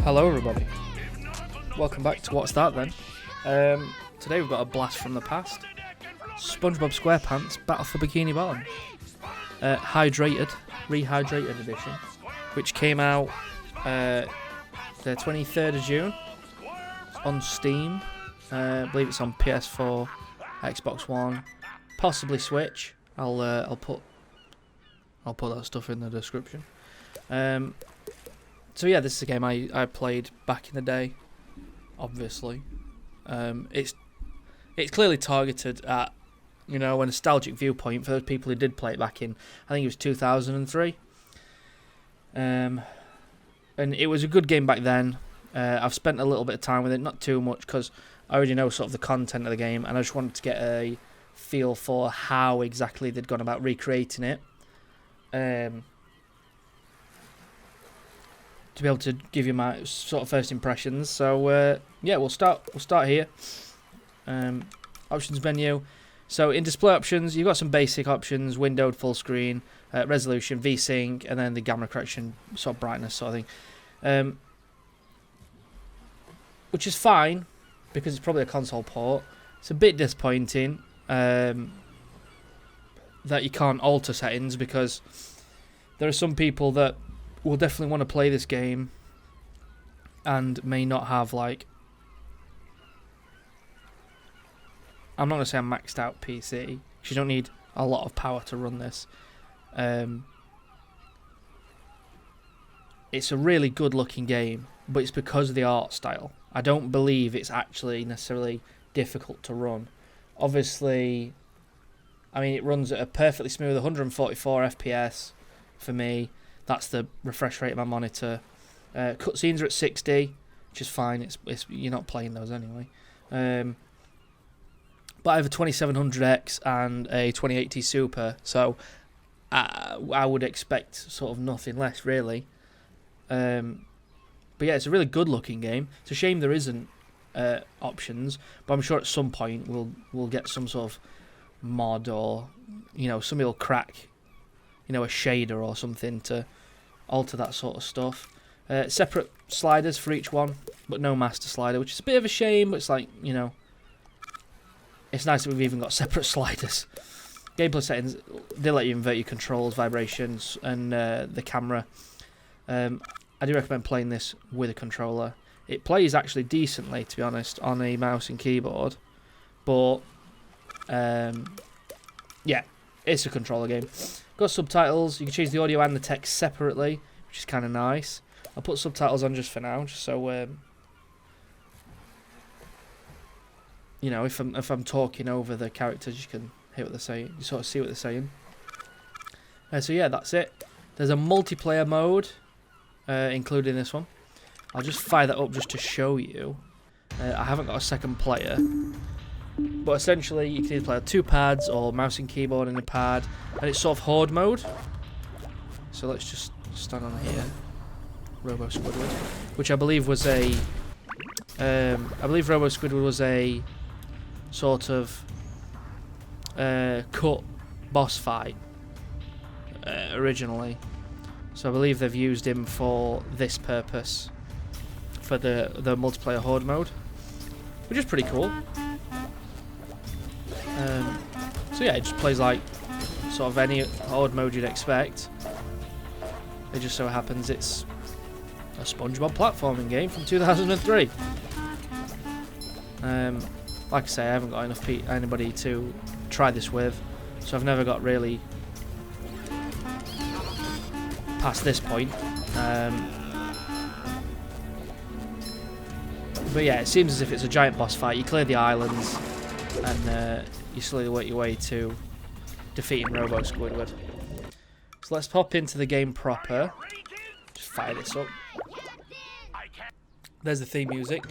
Hello everybody, welcome back to What's That Then. Today we've got a blast from the past. SpongeBob SquarePants Battle for Bikini Bottom, Rehydrated edition, which came out the 23rd of June on Steam. I believe it's on PS4, Xbox One, possibly Switch. I'll put that stuff in the description. So yeah, this is a game I played back in the day. Obviously, it's clearly targeted at a nostalgic viewpoint for those people who did play it back in, I think it was 2003. And it was a good game back then. I've spent a little bit of time with it, not too much, because I already know sort of the content of the game, and I just wanted to get a feel for how exactly they'd gone about recreating it. To be able to give you my sort of first impressions. So yeah, we'll start here. Options menu. So in display options, you've got some basic options: windowed, full screen, resolution, V-Sync, and then the gamma correction, sort of brightness sort of thing. Which is fine because it's probably a console port. It's a bit disappointing that you can't alter settings, because there are some people that will definitely want to play this game and may not have, like, I'm not going to say a maxed out PC, because you don't need a lot of power to run this. It's a really good looking game, but it's because of the art style. I don't believe it's actually necessarily difficult to run. Obviously, I mean, it runs at a perfectly smooth 144 FPS for me. That's the refresh rate of my monitor. Cutscenes are at 60, which is fine. It's you're not playing those anyway. But I have a 2700X and a 2080 Super, so I would expect sort of nothing less, really. But yeah, it's a really good looking game. It's a shame there isn't options, but I'm sure at some point we'll get some sort of mod, or somebody will crack a shader or something to alter that sort of stuff. Separate sliders for each one, but no master slider, which is a bit of a shame, but it's like, it's nice that we've even got separate sliders. Gameplay settings, they let you invert your controls, vibrations, and the camera. I do recommend playing this with a controller. It plays actually decently, to be honest, on a mouse and keyboard, but yeah, it's a controller game. Got subtitles. You can change the audio and the text separately, which is kind of nice. I'll put subtitles on just for now, just so if I'm talking over the characters, you can hear what they're saying. You sort of see what they're saying. So yeah, that's it. There's a multiplayer mode, including this one. I'll just fire that up just to show you. I haven't got a second player. But essentially, you can either play with two pads or mouse and keyboard and a pad, and it's sort of horde mode. So let's just stand on here. Robo Squidward, which I believe was a, Robo Squidward was a sort of cut boss fight originally. So I believe they've used him for this purpose, for the multiplayer horde mode, which is pretty cool. So yeah, it just plays like sort of any horde mode you'd expect. It just so happens it's a SpongeBob platforming game from 2003. Like I say, I haven't got enough anybody to try this with, so I've never got really past this point. But yeah, it seems as if it's a giant boss fight. You clear the islands, and you slowly work your way to defeating Robo Squidward. So let's pop into the game proper. Just fire this up. There's the theme music.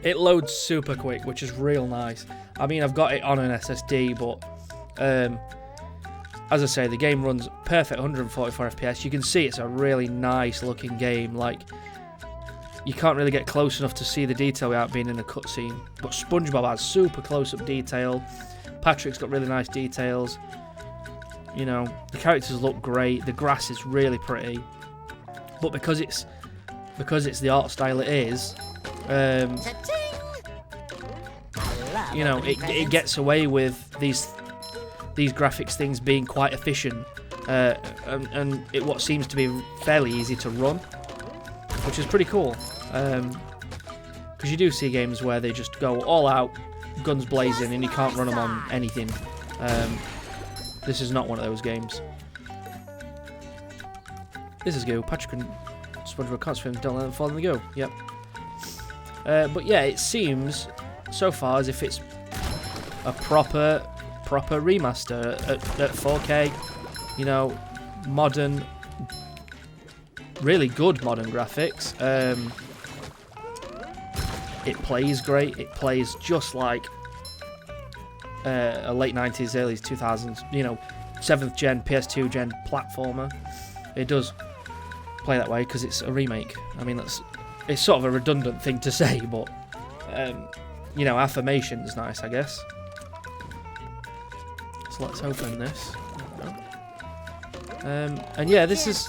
It loads super quick, which is real nice. I mean, I've got it on an SSD, but as I say, the game runs perfect 144 FPS. You can see it's a really nice looking game. Like, you can't really get close enough to see the detail without being in a cutscene. But SpongeBob has super close-up detail. Patrick's got really nice details. The characters look great. The grass is really pretty. but because it's the art style it is, you know, it gets away with these graphics things being quite efficient, and what seems to be fairly easy to run, which is pretty cool. Because you do see games where they just go all out, guns blazing, and you can't run them on anything. This is not one of those games. This is go. Patrick and SpongeBob can't swim, don't let them fall in the go. Yep. But yeah, it seems so far as if it's a proper remaster at 4K. You know, modern, really good modern graphics. It plays great. It plays just like a late 90s, early 2000s, you know, 7th gen, PS2 gen platformer. It does play that way because it's a remake. I mean, it's sort of a redundant thing to say, but you know, affirmation's nice, I guess. So let's open this. And yeah, this is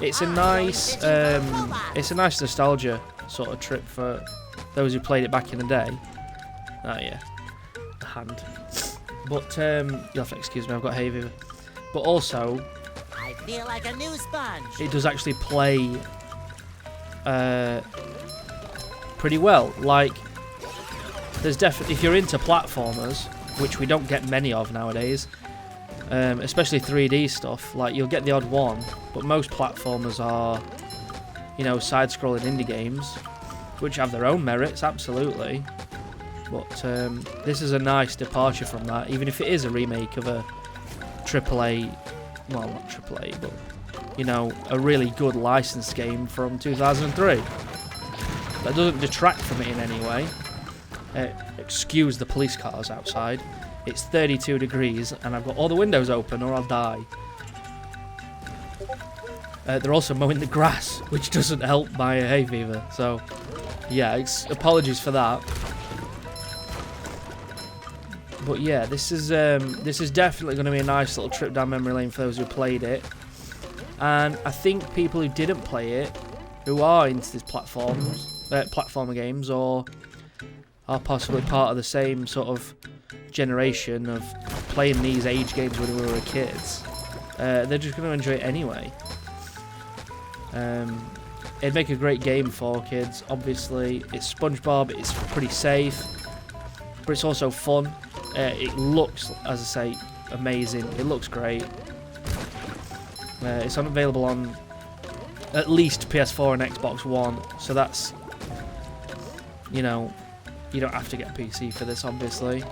it's a nice nostalgia sort of trip for those who played it back in the day. Oh yeah, the hand. But you'll have to excuse me, I've got hay fever. But also, I feel like a new sponge. It does actually play pretty well. Like, there's definitely, if you're into platformers, which we don't get many of nowadays, especially 3D stuff, like you'll get the odd one, but most platformers are, you know, side-scrolling indie games, which have their own merits, absolutely. But this is a nice departure from that, even if it is a remake of a AAA, well, not AAA, but, you know, a really good licensed game from 2003. That doesn't detract from it in any way. Excuse the police cars outside. It's 32 degrees and I've got all the windows open or I'll die. They're also mowing the grass, which doesn't help my hay fever. So, yeah, apologies for that. But yeah, this is definitely going to be a nice little trip down memory lane for those who played it. And I think people who didn't play it, who are into these platformer games, or are possibly part of the same sort of generation of playing these age games when we were kids, they're just going to enjoy it anyway. It'd make a great game for kids. Obviously, it's SpongeBob, it's pretty safe, but it's also fun. It looks, as I say, amazing. It looks great. It's available on at least PS4 and Xbox One, so that's, you know, you don't have to get a PC for this, obviously.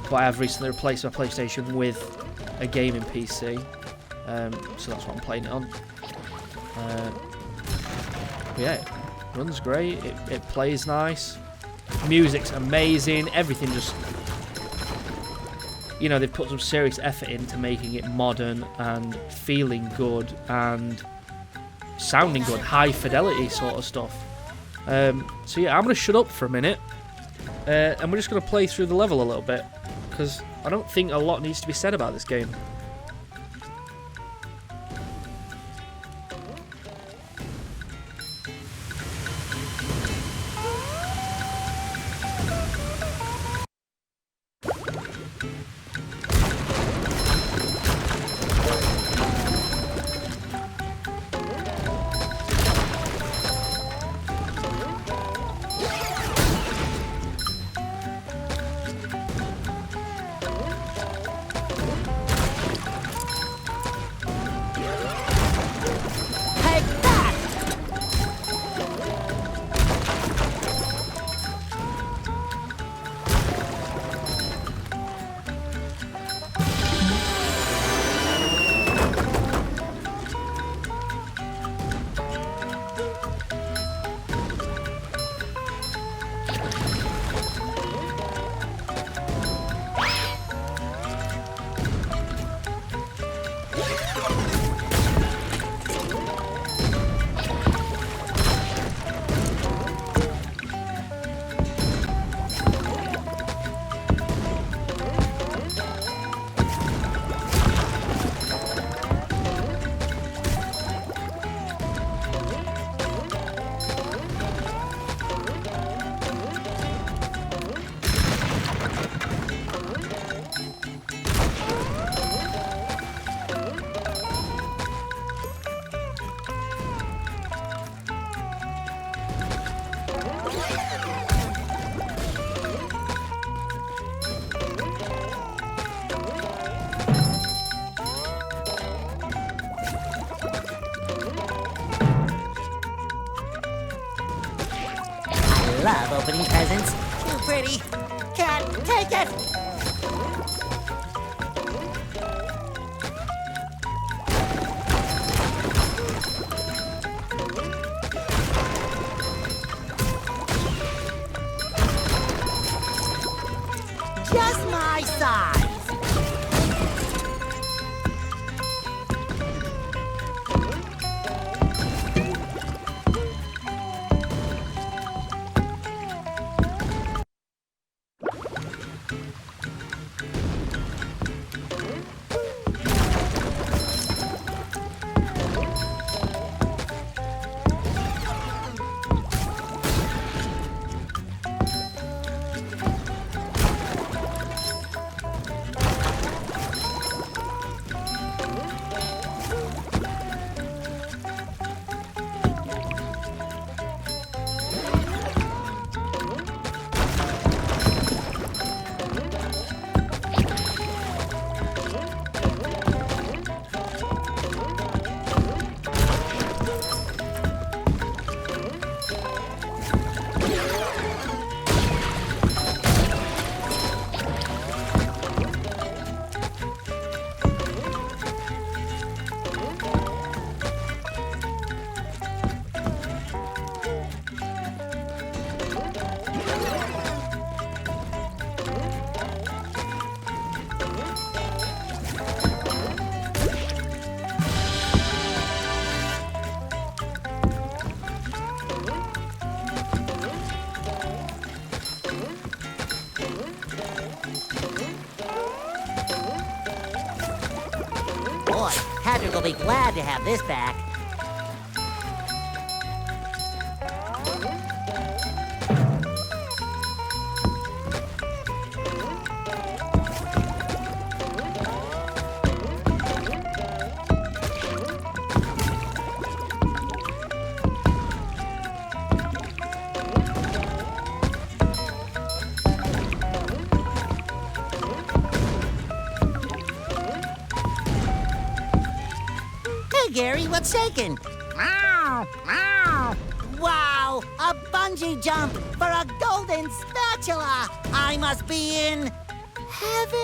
But I have recently replaced my PlayStation with a gaming PC, so that's what I'm playing it on. Yeah, it runs great, it plays nice, music's amazing, everything just, you know, they've put some serious effort into making it modern and feeling good and sounding good, high fidelity sort of stuff. So yeah, I'm going to shut up for a minute, and we're just going to play through the level a little bit, because I don't think a lot needs to be said about this game. love opening presents. Too pretty. Can't take it. Just my size. Boy, Patrick will be glad to have this back. Hey, Gary, what's shaking? Meow, meow. Wow, a bungee jump for a golden spatula. I must be in heaven.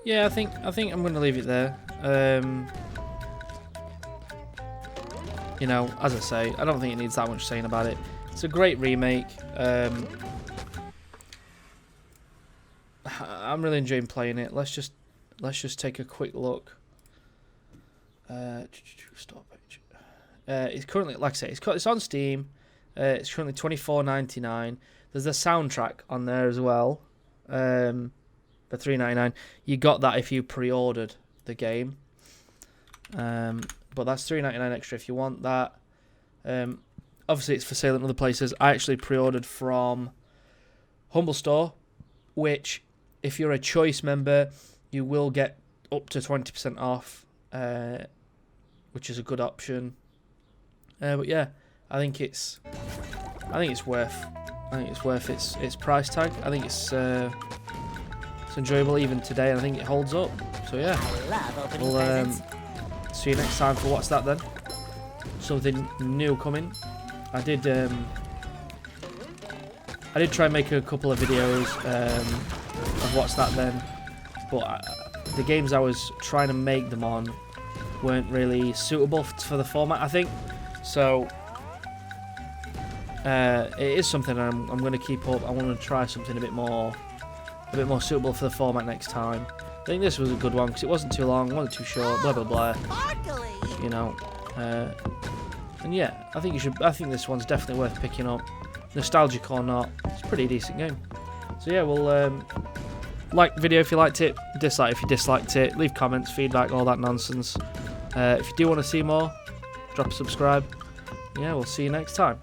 yeah, I think I'm going to leave it there. You know, as I say, I don't think it needs that much saying about it. It's a great remake. I'm really enjoying playing it. Let's just take a quick look. Stop page. It's currently, like I say, it's on Steam. It's currently $24.99. There's a soundtrack on there as well. For $3.99. You got that if you pre-ordered the game. But that's $3.99 extra if you want that. Obviously, it's for sale in other places. I actually pre-ordered from Humble Store, which, if you're a Choice member, you will get up to 20% off, which is a good option. But yeah, I think it's worth its price tag. I think it's enjoyable even today, and I think it holds up. So yeah, we'll see you next time for What's That Then. Something new coming. I did try and make a couple of videos of What's That Then, but the games I was trying to make them on weren't really suitable for the format, I think. So it is something I'm going to keep up. I want to try something a bit more suitable for the format next time. I think this was a good one because it wasn't too long, wasn't too short, blah blah blah. You know, and yeah, I think this one's definitely worth picking up. Nostalgic or not, it's a pretty decent game. So yeah, we'll like the video if you liked it, dislike if you disliked it, leave comments, feedback, all that nonsense. If you do want to see more, drop a subscribe. Yeah, we'll see you next time.